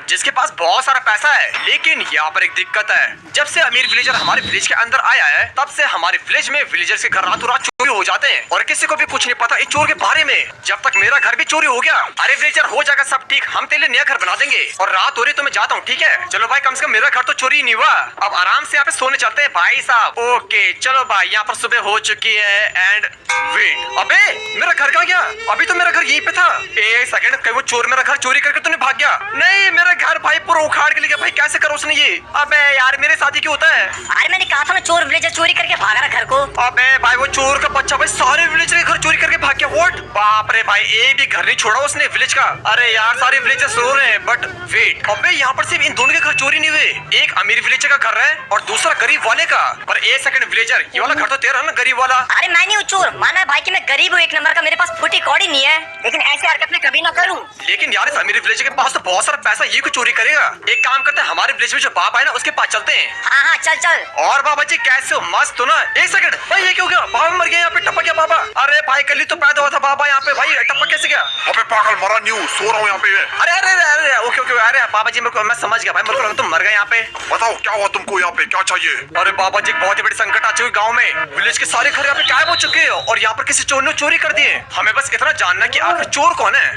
जिसके पास बहुत सारा पैसा है। लेकिन यहाँ पर एक दिक्कत है, जब से अमीर विलेजर हमारे विलेज के अंदर आया है तब से हमारे विलेज में विलेजर्स के घर रातों रात चोरी हो जाते हैं और किसी को भी कुछ नहीं पता इस चोर के बारे में। जब तक मेरा घर भी चोरी हो गया, अरे विलेजर हो जाएगा सब ठीक, हम तेरे लिए नया घर बना देंगे। और रात हो रही तो मैं जाता हूँ, ठीक है? चलो भाई, कम से कम मेरा घर तो चोरी नहीं हुआ। अब आराम से यहाँ पे सोने चलते हैं भाई साहब। ओके चलो भाई, यहाँ पर सुबह हो चुकी है एंड वेट, अबे मेरा घर कहाँ गया? अभी तो मेरा घर यहीं पे था। एक सेकंड, कहीं वो चोर मेरा घर चोरी करके तो नहीं भाग गया? नहीं, मेरा घर भाई पूरा उखाड़ के ले गया। भाई कैसे करो उसने ये? अबे यार, मेरे साथ ही क्यों होता है? अरे मैंने कहा था ना, चोर विलेजर चोरी करके भाग रहा घर को। अबे भाई, वो चोर का बच्चा भाई सारे विलेजर के घर चोरी करके भाग गया। व्हाट? बाप रे भाई, एक भी घर नहीं छोड़ा उसने विलेज का। अरे यार, सारे विलेजर सो रहे हैं। बट वेट, अबे यहाँ पर सिर्फ इन दोनों के घर चोरी नहीं हुए। एक अमीर विलेजर का घर है और दूसरा गरीब वाले का। पर एक सेकंड विलेजर, ये वाला घर तो तेरा है ना, गरीब वाला? अरे मैं नहीं हूँ चोर, माना है भाई कि मैं गरीब हूँ एक नंबर का, मेरे पास फूटी कौड़ी नहीं है, लेकिन ऐसी हरकत मैं कभी ना करूँ। लेकिन यार, इस अमीर विलेजर के पास तो बहुत सारा पैसा, ये क्यों चोरी करेगा? एक काम करते हैं, हमारे विलेज में जो बाबा है ना, उसके पास चलते हैं। हाँ हाँ चल चल। और बाबा जी कैसे हो? मस्त हो ना? एक सेकंड भाई, ये क्यों गया? बाबा मर गया यहाँ पे, टपक गया बाबा। अरे भाई, कल ही तो पैदा हुआ था बाबा यहाँ पे, भाई टपक कैसे गया? अबे पागल, मरा नहीं हूँ, सो रहा हूँ यहाँ पे। अरे अरे अरे, ओके ओके, अरे बाबा जी, मेरे को, मैं समझ गया भाई, मेरे को लगा तुम मर गए यहाँ पे। बताओ क्या हुआ तुमको? यहाँ पे क्या चाहिए? अरे बाबा जी, बहुत ही बड़ी संकट आ चुकी गांव में। विलेज के सारे घर यहाँ पे गायब हो चुके हैं और यहाँ पर किसी चोर ने चोरी कर दिए। हमें बस इतना जानना कि आखिर चोर कौन है।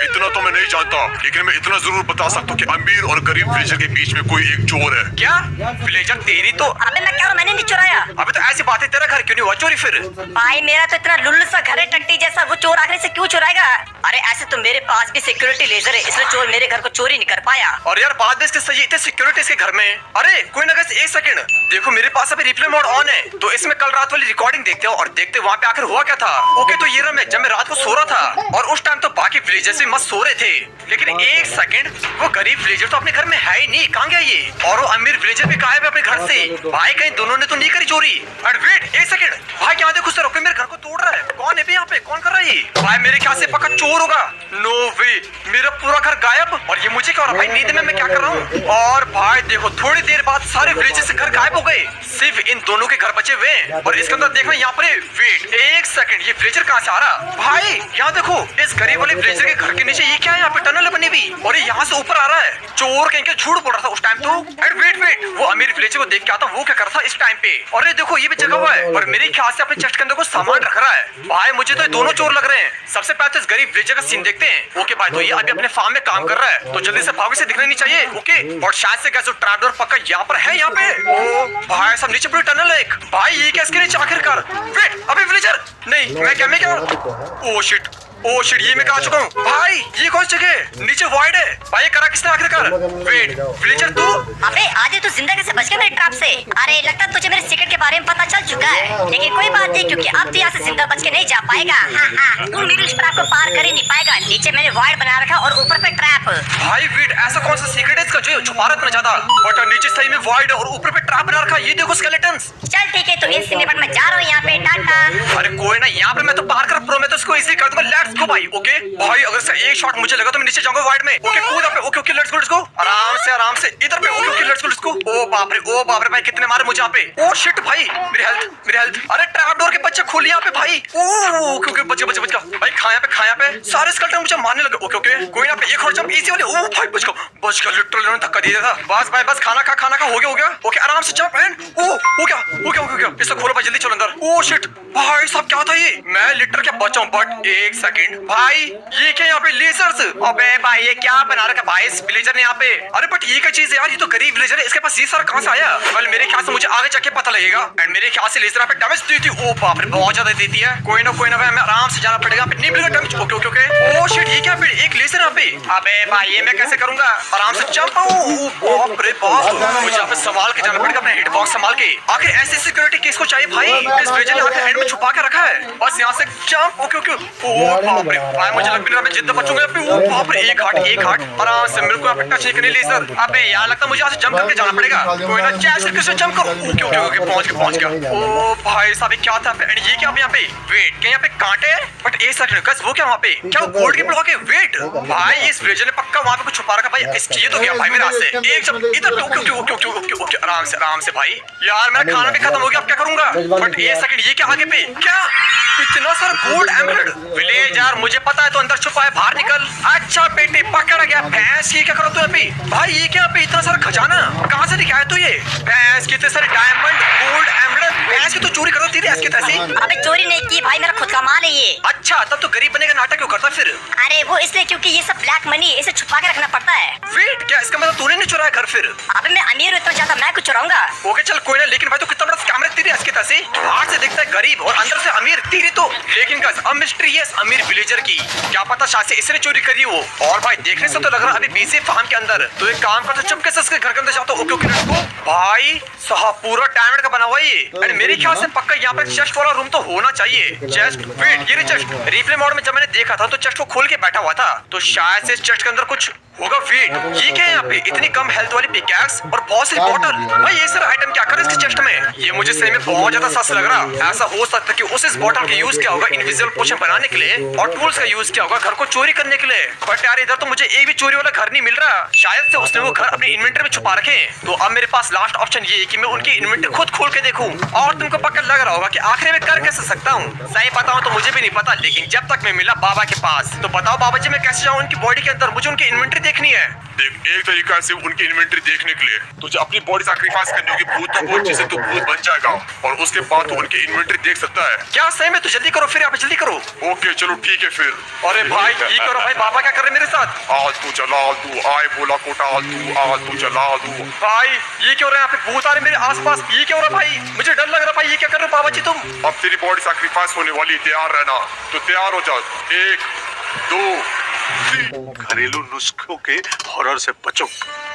इतना तो मैं नहीं जानता, लेकिन मैं इतना जरूर बता सकता हूँ कि अमीर और गरीब विलेजर के बीच में कोई एक चोर है। क्या? विलेजर तेरी तो, अबे मैं क्या, मैंने नहीं चुराया। अबे तो ऐसी बात है, तेरा घर क्यों नहीं हुआ चोरी फिर? भाई मेरा तो इतना लुल्लू सा घर है टट्टी जैसा, वो चोर आखिर से क्यों चुराएगा? अरे ऐसे तो मेरे पास भी सिक्योरिटी लेजर है, इसलिए चोर मेरे घर को चोरी नहीं कर पाया। और यार, बाद में इसके सही इतने सिक्योरिटी इसके घर में। अरे कोई ना, एक सेकंड देखो, मेरे पास अभी रिप्ले मोड ऑन है, तो इसमें कल रात वाली रिकॉर्डिंग देखते हो और देखते वहाँ पे आखिर हुआ क्या था। ओके, तो ये रहा मैं, जब मैं रात को सो रहा था और उस टाइम तो बाकी विलेजर्स भी मस्त सो रहे थे। लेकिन एक सेकंड, वो गरीब विलेजर तो अपने घर में है ही नहीं, कहाँ गया ये? और वो अमीर विलेजर भी गायब है अपने घर से। भाई कहीं दोनों ने तो नहीं करी चोरी? एंड वेट, एक सेकंड भाई, क्या देखो सर, मेरे घर को तोड़ रहा है। कौन है यहाँ पे? कौन कर रहा है ये? भाई मेरे ख्याल से पक्का चोर होगा। नो वे, मेरा पूरा घर गायब। और ये मुझे क्या हो रहा है भाई? नींद में मैं क्या कर रहा हूँ? और भाई देखो, थोड़ी देर बाद सारे विलेजर्स से घर गायब हो गए, सिर्फ इन दोनों के घर बचे हुए हैं। और इसके अंदर देखना यहाँ पर, वेट एक सेकंड, ये विलेजर कहाँ से आ रहा? भाई यहाँ देखो, इस गरीब वाले विलेजर के घर के नीचे ये क्या है? यहाँ पे टनल बनी हुई और ये यहाँ से ऊपर आ रहा है। चोर कहीं के झूठ बोल रहा था उस टाइम तो। एंड वेट, वो अमीर विलेजर को देख के आता, वो क्या कर रहा था इस टाइम पे? और ये देखो, ये भी जगह हुआ है और मेरे ख्याल से अपने चेस्ट के अंदर कुछ सामान रख रहा है। भाई मुझे तो ये दोनों चोर लग रहे हैं। सबसे पहले तो इस गरीब विलेजर का सीन देखते हैं। ओके भाई, तो ये अभी अपने फार्म में काम कर रहा है, तो जल्दी से भागो, से दिखना नहीं चाहिए। ओके, और शायद से कैसे ट्रैपडोर पक्का यहाँ पर है। यहाँ पे ओ भाई, सब नीचे पूरी टनल है एक। भाई ये क्या, इसके नीचे आखिरकार? वेट, अभी विलेजर नहीं, मैं क्या ओ शिट, ये मैं कहा चुका हूँ। भाई ये कौन सी जगह? नीचे वॉइड है। भाई ये करा किसने आखिरकार? वेट, विलेजर तू? अबे आज तू जिंदा कैसे बच गया मेरे ट्रैप से? अरे लगता है तुझे मेरे सीक्रेट के बारे में पता चल चुका है, लेकिन कोई बात नहीं, क्योंकि अब तू यहाँ से जिंदा बच के नहीं जा पाएगा। हाँ, तू मेरे इस ट्रैप को पार कर ही नहीं पाएगा। नीचे मैंने वॉइड बना रखा और ऊपर पे ट्रैप। भाई वेट, ऐसा कौन सा सीक्रेट है इसका जो छुपा रहा इतना ज्यादा? बट नीचे सही में वॉइड और ऊपर पे ट्रैप बना रखा। ये देखो स्केलेटन्स। चल ठीक है, तो इस सीन पर मैं जा रहा हूँ यहाँ पे, टाटा। अरे कोई ना, यहाँ पे मैं तो पार कर प्रोमेथेउस को इजी कर दूंगा। लेट्स गो भाई। ओके भाई, अगर से एक शॉट मुझे लगा तो मैं नीचे जाऊंगा वाइड में। ओके कूद पे। ओके लेट्स गो आराम से इधर पे। Okay let's go. ओ बाप रे भाई, कितने मारे मुझे यहाँ पे। ओ शिट भाई, मेरी हेल्थ। अरे ट्रैप डोर के बच्चे खोलिए यहाँ पे भाई। ओके बच गया भाई। खाया पे सारे स्केलेटन मुझे मारने लगे। ओके कोई ना, पे एक और जंप इजी वाले। ओ भाई बच गया, लिटरली उन्होंने धक्का दिया था। बस भाई बस, खाना खा हो गया। ओके आराम से जंप एंड हो गया। इसे खोलो भाई, जल्दी चलो अंदर। ओ शिट भाई साहब, क्या था ये? मैं लिटर क्या बचा हूँ। बट एक सेकंड भाई, ये क्या यहाँ पे लेजर्स? अबे भाई ये क्या बना रखा भाई इस विलेजर ने यहाँ पे? अरे बट ये क्या चीज है यार? ये तो गरीब विलेजर है, इसके पास ये सारा कहाँ से आया? वेल मेरे ख्याल से मुझे आगे जाके पता लगेगा। एंड मेरे ख्याल से लेजर यहाँ पे डैमेज देती है। ओ बाप रे, बहुत ज्यादा देती है। कोई ना भाई, हमें आराम से जाना पड़ेगा। नहीं मिलेगा डैमेज। ओके। ओ शिट, ये क्या फिर एक लेजर यहाँ पे? अबे भाई ये मैं कैसे करूंगा? आराम से जंप। बाप रे बाप, मुझे यहाँ पे संभाल के जाना पड़ेगा, अपने हिट बॉक्स संभाल के। आखिर ऐसी सिक्योरिटी किसको चाहिए भाई? इस विलेजर ने आखिर हेड में छुपा के रखा है। बस यहाँ से जंप। ओके। ओ बाप रे भाई, मुझे लग भी रहा है मैं जिद्द बचूंगा यहाँ पे। ओ बाप रे, एक हार्ट। आराम से, मेरे को यहाँ पे टच नहीं करने लेजर। कर। अबे यार लगता है मुझे यहाँ से जंप करके जाना पड़ेगा। कोई ना जैसे किसी जंप करो। ओके ओके ओके पहुंच गया। ओ भाई साहब क्या था एंड ये क्या यहाँ पे? वेट क्या यहाँ पे कांटे हैं? बट एक सेकंड कस वो क्या वहाँ पे? क्या वो गोल्ड के ब्लॉक है? वेट भाई इस विलेजर ने पक्का वहाँ पे कुछ छुपा रखा भाई। इसकी ये तो गया भाई मेरे हाथ से। एक जब इधर ओके आराम से भाई। यार मेरा खाना भी खत्म हो गया अब क्या करूंगा? बट एक सेकंड ये क्या आगे पे? क्या इतना सारा गोल्ड एमराल्ड? विलेजर मुझे पता है तो अंदर छुपा है, बाहर निकल। अच्छा बेटे पकड़ा गया। भैंस ये क्या करो तू अभी? भाई ये क्या पे इतना सारा खजाना कहाँ से दिखाया तू? ये भैंस के इतने सारे डायमंड गोल्ड एमराल्ड भैंस की तो चोरी करो तेरी ऐसी तैसी। अबे चोरी नहीं की भाई, मेरा खुद का माल है ये। अच्छा तब तो गरीब बनेगा नाटक क्यों करता फिर? अरे वो इसलिए क्योंकि ये सब ब्लैक मनी, इसे छुपा के रखना पड़ता है। वेट क्या इसका मतलब तूने नहीं चुराया घर फिर? अबे मैं अमीर हूँ इतना ज्यादा मैं कुछ चुराऊंगा? ओके चल कोई ना, लेकिन भाई तो कितना बड़ा स्कैम है तेरी ऐसी तैसी। बाहर से दिखता है गरीब और अंदर से अमीर तेरी तो। लेकिन गाइस अब मिस्टीरियस अमीर विलेजर की क्या पता शायद से इसने चोरी करी हो। और भाई देखने से तो लग रहा है अभी बीसी फार्म के अंदर। तो एक काम करते चुपके से इसके घर के अंदर जाता हूँ। Okay let's go. भाई साहब पूरा डायमंड का बना हुआ ये। एंड मेरे ख्याल से पक्का यहाँ पे चेस्ट वाला रूम तो होना चाहिए। चेस्ट वेट ये चेस्ट रिप्ले मोड में जब मैंने देखा था तो चेस्ट को खोल के बैठा हुआ था, तो शायद से इस चेस्ट के अंदर कुछ होगा। वेट ये क्या है यहाँ पे? इतनी कम हेल्थ वाली पिकैक्स और बहुत सी बॉटल। भाई ये सारा आइटम क्या कर इसके चेस्ट में? ये मुझे सही में बहुत ज्यादा सस्ता लग रहा। ऐसा हो सकता है कि उस इस बॉटल का यूज किया होगा इनविजिबल पोशन बनाने के लिए और टूल्स का यूज किया होगा घर को चोरी करने के लिए। बट यार इधर तो मुझे एक भी चोरी वाला घर नहीं मिल रहा। शायद से उसने वो घर अपनी इन्वेंटरी में छुपा रखे। तो अब मेरे पास लास्ट ऑप्शन ये है कि मैं उनकी इन्वेंटरी खुद खोल के देखूं। और तुमको पक्का लग रहा होगा कि आखिर में कर कैसे सकता हूँ? सही बताऊं तो मुझे भी नहीं पता, लेकिन जब तक मैं मिला बाबा के पास तो बताओ बाबा जी मैं कैसे जाऊँ उनकी बॉडी के अंदर? मुझे उनकी इन्वेंटरी देखनी है। देख एक तरीका से उनकी इन्वेंटरी देखने के लिए तुझे अपनी बॉडी सैक्रिफाइस करनी होगी। भूत तो बहुत चीजें, तो भूत बन जाएगा और उसके बाद तो उनकी इन्वेंटरी देख सकता है। क्या सही में? तो जल्दी करो फिर, आप जल्दी करो। ओके चलो ठीक है फिर। अरे भाई ये करो भाई, बाबा क्या कर रहे हैं मेरे साथ? आलतू चला आलतू आए बोला कोटा आलतू चला आलतू। भाई ये क्या हो रहा है? यहाँ पे भूत आ रहे मेरे आसपास। ये क्या हो रहा है भाई? मुझे डर लग रहा है भाई। ये क्या कर रहे हो बाबा जी तुम? अब तेरी बॉडी सैक्रिफाइस होने वाली, तैयार रहना। तो तैयार हो जा। 1 2 3। घरेलू नुस्खों के हॉरर से बचो।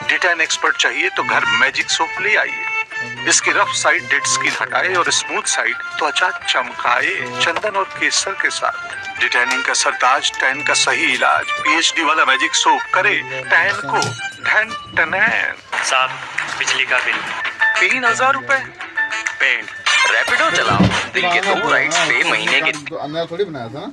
डिटेन एक्सपर्ट चाहिए तो घर मैजिक सोप ले आइए। इसकी रफ साइड डेड स्किन हटाए और स्मूथ साइड त्वचा चमकाए चंदन और केसर के साथ। डिटेनिंग का सरताज, टैन का सही इलाज। पीएचडी वाला मैजिक सोप करे टैन को धन टनैन। साहब बिजली का बिल 3000 रुपए। पेंट रैपिडो चलाओ, दिन के 2 राइड्स पे महीने के तो अन्य थोड़ी बनाया था ना,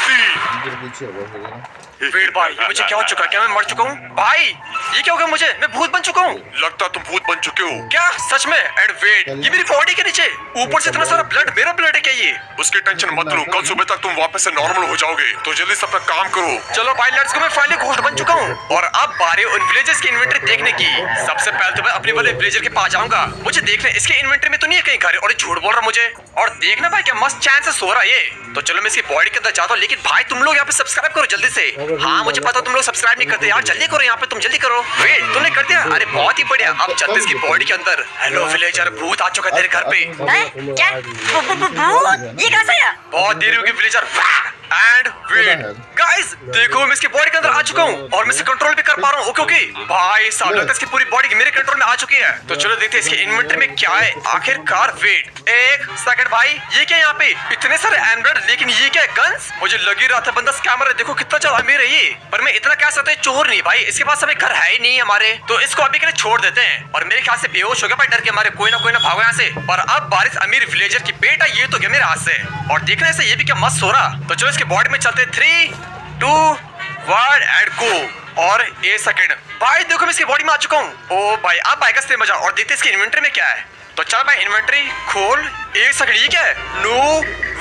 3। इधर पीछे होगा फिर। वेट भाई ये मुझे क्या हो चुका है? क्या मैं मर चुका हूँ? भाई ये क्या हो गया मुझे? मैं भूत बन चुका हूँ। लगता तुम भूत बन चुके हो। क्या सच में? एंड वेट ये मेरी बॉडी के नीचे ऊपर से इतना सारा ब्लड, मेरा ब्लड है क्या ये? उसकी टेंशन मत लो, कल सुबह तक तुम वापस से नॉर्मल हो जाओगे। तो जल्दी से अपना काम करो। चलो भाई लेट्स गो। मैं फाइनली घोस्ट बन चुका हूँ और अब बारी उन विलेजर्स की इन्वेंटरी देखने की। सबसे पहले तो मैं अपने वाले विलेजर के पास जाऊंगा। मुझे देखना इसके इन्वेंटरी में तो नहीं है कहीं घर, और ये झूठ बोल रहा मुझे। और देखना भाई क्या मस्त चैन से सो रहा है ये। तो चलो मैं इसकी बॉडी के अंदर जाता हूँ। लेकिन भाई तुम लोग यहाँ पे सब्सक्राइब करो जल्दी से। हाँ मुझे पता तुम लोग सब्सक्राइब नहीं करते यार, जल्दी करो यहाँ पे, तुम जल्दी करो। वेट तुमने कर दिया? अरे बहुत ही बढ़िया। अब चलते इसकी बॉडी के अंदर। हेलो विलेजर, भूत आ चुका है तेरे घर पे। क्या? ये कैसे है? बहुत देर होगी विलेजर। एंड वेट गाइस देखो मैं इसकी बॉडी के अंदर आ चुका हूँ और मैं इसे कंट्रोल भी कर पा रहा हूँ। ओके भाई साहब लगता है इसकी पूरी बॉडी मेरे कंट्रोल में आ चुकी है। तो चलो देखते हैं इसकी इन्वेंटरी में क्या है आखिरकार। वेट एक सेकंड भाई ये क्या यहाँ पे? इतने सारे एमराल्ड, लेकिन ये क्या है? गन्स? मुझे लग ही रहा था बंदा स्कैमर है। देखो कितना ज्यादा अमीर है ये, पर मैं इतना कह सकता है चोर नहीं भाई। इसके पास अभी घर है ही नहीं हमारे, तो इसको अभी के लिए छोड़ देते हैं। और मेरे ख्याल से बेहोश हो गया भाई डर के हमारे। कोई ना भागो यहाँ से। पर अब बारिश अमीर विलेजर की बेटा ये तो गया मेरे हाथ से। और देखने से ये भी क्या मस्त हो रहा। तो चलो इसकी बॉडी में चलते। 3 2 1 एंड गो। और 1 सेकंड भाई देखो मैं इसकी बॉडी में आ चुका हूँ। ओ भाई अब आएगा इससे मजा। और देखते इसकी इन्वेंटरी में क्या है। तो चल भाई इन्वेंटरी खोल। 1 सेकंड ये क्या है? नो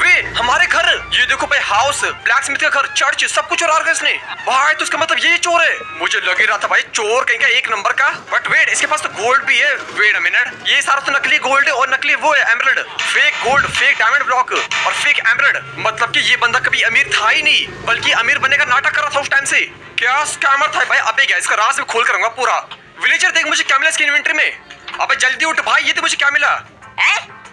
वे हमारे घर। ये देखो भाई हाउस, ब्लैक स्मिथ का घर, चर्च, सब कुछ चुरा रखा इसने भाई। तो इसका मतलब ये चोर है। मुझे लग ही रहा था भाई चोर कहीं का 1 नंबर का। बट वेट इसके पास तो गोल्ड भी है। वेट अ मिनट, ये सारा तो नकली गोल्ड है और नकली वो है emerald. Fake gold, fake diamond block और फेक एमराल्ड। मतलब कि ये बंदा कभी अमीर था ही नहीं, बल्कि अमीर बनने का नाटक कर रहा था उस टाइम से। क्या स्कैमर था भाई? अबे क्या इसका राज में खोल करूंगा पूरा। विलेजर देख मुझे क्या मिला इसकी इन्वेंटरी में। अबे जल्दी उठ भाई, ये तो मुझे क्या मिला?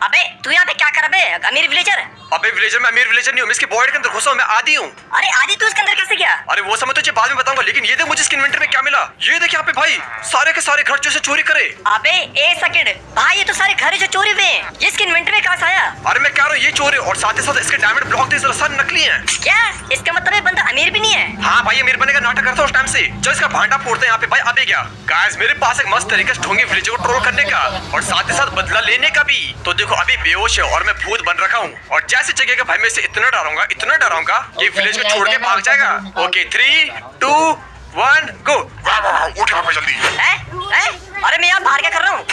अबे तू यहाँ पे क्या कर बे अमीर विलेजर? अबे विलेजर, मैं अमीर विलेजर नहीं हूँ, मैं इसकी बॉडी के अंदर घुसा हूँ, मैं आदी हूँ। अरे आदि तू इसके अंदर कैसे गया? अरे वो समय तुझे बाद में बताऊंगा, लेकिन ये देख मुझे इसके इन्वेंटरी में क्या मिला। ये देख यहाँ पे भाई सारे के सारे घर जो से चोरी करे। अबे एक सेकंड भाई, ये तो सारे घर जो चोरी हुए हैं, ये इसके इन्वेंटरी में कहाँ से आया? अरे मैं कह रहा हूँ ये चोर है, और साथ ही साथ इसके डायमंड ब्लॉक थे सारे नकली हैं। क्या इसका मतलब ये बंदा अमीर भी नहीं है? हाँ भाई, अमीर बनने का नाटक करता उस टाइम से। चल इसका भांडा फोड़ते हैं यहाँ पे भाई। अबे क्या गाइस, मेरे पास एक मस्त तरीका से ढोंगी विलेजर को ट्रोल करने का और साथ ही साथ बदला लेने का भी। तो देखो अभी बेहोश है और मैं भूत बन रखा हूँ, और जैसे जगह भाई मैं इसे इतना डराऊंगा कि विलेज को छोड़ के भाग जाएगा। ओके 3, 2, 1 गो। उठ यहाँ पे जल्दी। अरे मैं यहाँ बाहर क्या कर रहा हूँ?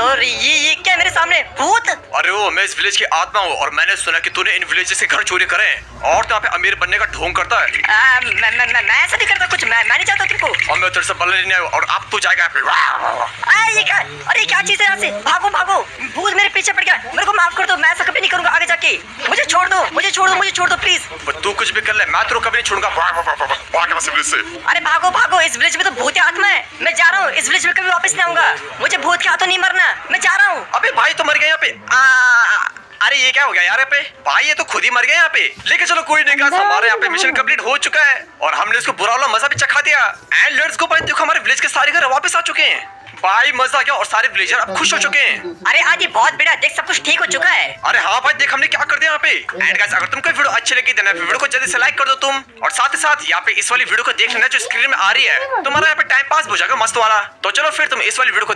और ये क्या है मेरे सामने? भूत? अरे वो मैं इस विलेज की आत्मा हूँ, और मैंने सुना कि तूने इन विलेजेस के घर चोरी करे हैं और तो यहाँ पे अमीर बनने का ढोंग करता है। मैं ऐसा नहीं करता कुछ, मैं नहीं चाहता तुमको। और मैं तेरे से बदला लेने आया हूँ, और अब तू जाएगा यहाँ पे। ये क्या? अरे क्या चीज है? यहाँ से भागो भागो, भूत मेरे पीछे पड़ गया। मेरे को माफ कर दो, मैं ऐसा कभी नहीं करूंगा आगे जाके। मुझे छोड़ दो प्लीज। तू कुछ भी कर ले, मैं तेरे को कभी नहीं छोड़ूंगा। भाग यहाँ से विलेज से। अरे भागो, इस विलेज में तो भूत आत्मा है। मैं जा रहा हूँ, इस विलेज में कभी वापस नहीं आऊंगा। मुझे भूत के हाथों नहीं मरना, मैं जा रहा हूँ। अबे भाई तो मर गया यहाँ पे। अरे ये क्या हो गया यार यहाँ पे? भाई ये तो खुद ही मर गया यहाँ पे। लेकिन चलो कोई नहीं, गाइस हमारे यहाँ पे मिशन कंप्लीट हो चुका है और हमने इसको बुरा वाला मजा भी चखा दिया। एंड लेट्स गो भाई, देखो हमारे विलेज के सारे घर वापस आ चुके हैं। भाई मजा आ गया और सारे विलेजर अब खुश हो चुके हैं। अरे आदि बहुत बेटा, देख सब कुछ ठीक हो चुका है। अरे हाँ भाई देख हमने क्या कर दिया यहाँ पे। एंड गाइस अगर तुमको वीडियो अच्छी लगी देना वीडियो को जल्दी से लाइक कर दो तुम, और साथ ही साथ यहाँ पे इस वाली वीडियो को देख लेना जो स्क्रीन में आ रही है। तुम्हारा यहाँ पे टाइम पास हो जाएगा मस्त वाला। तो चलो फिर तुम इस वाली वीडियो को